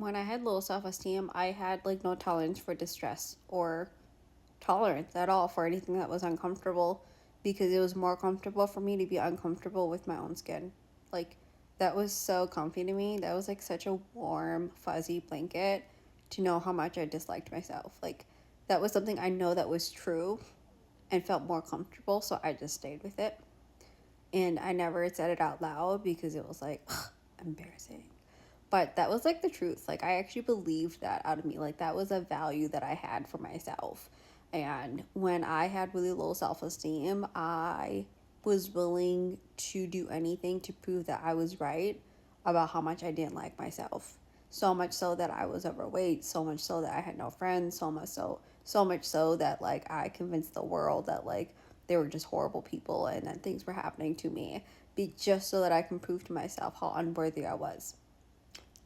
when I had low self-esteem, I had like no tolerance for distress or tolerance at all for anything that was uncomfortable, because it was more comfortable for me to be uncomfortable with my own skin. Like, that was so comfy to me. That was like such a warm, fuzzy blanket to know how much I disliked myself. Like, that was something I know that was true and felt more comfortable, so I just stayed with it. And I never said it out loud because it was like, ugh, embarrassing. But that was like the truth. Like, I actually believed that out of me. Like, that was a value that I had for myself. And when I had really low self esteem, I was willing to do anything to prove that I was right about how much I didn't like myself. So much so that I was overweight, so much so that I had no friends, so much so that like I convinced the world that like they were just horrible people and that things were happening to me, be just so that I can prove to myself how unworthy I was.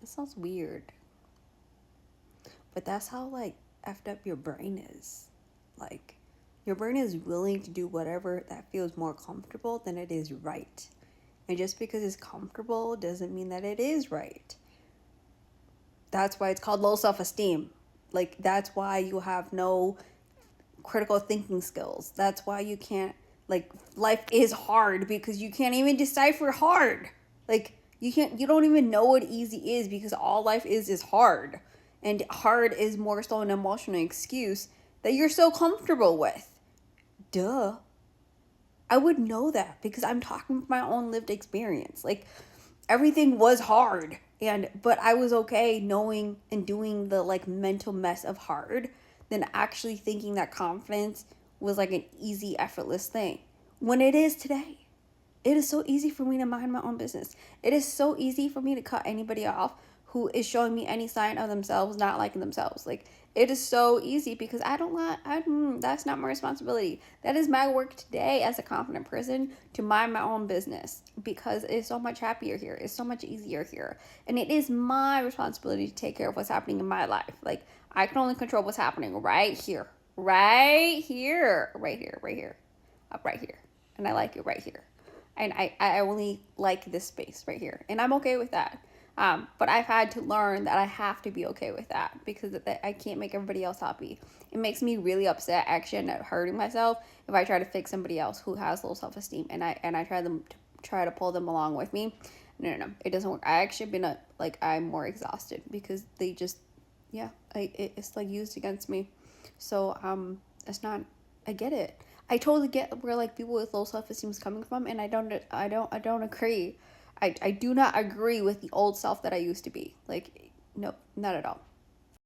That sounds weird, but that's how like effed up your brain is. Like, your brain is willing to do whatever that feels more comfortable than it is right. And just because it's comfortable doesn't mean that it is right. That's why it's called low self-esteem. Like, that's why you have no critical thinking skills. That's why you can't, like, life is hard because you can't even decipher hard. Like, you don't even know what easy is because all life is hard. And hard is more so an emotional excuse that you're so comfortable with. Duh. I would know that because I'm talking from my own lived experience. Like, everything was hard, but I was okay knowing and doing the like mental mess of hard than actually thinking that confidence was like an easy, effortless thing. When it is today. It is so easy for me to mind my own business. It is so easy for me to cut anybody off who is showing me any sign of themselves not liking themselves. Like, it is so easy because I don't want, that's not my responsibility. That is my work today as a confident person, to mind my own business, because it's so much happier here. It's so much easier here. And it is my responsibility to take care of what's happening in my life. Like, I can only control what's happening right here. Right here. Right here. Right here. Up right here. And I like it right here. And I only like this space right here. And I'm okay with that. But I've had to learn that I have to be okay with that because I can't make everybody else happy. It makes me really upset, actually, and hurting myself if I try to fix somebody else who has low self-esteem and I try to pull them along with me. No. It doesn't work. I actually been I'm more exhausted because they just, yeah, it's like used against me. So it's not. I get it. I totally get where like people with low self esteem is coming from, and I don't agree. I do not agree with the old self that I used to be. Like, no, not at all.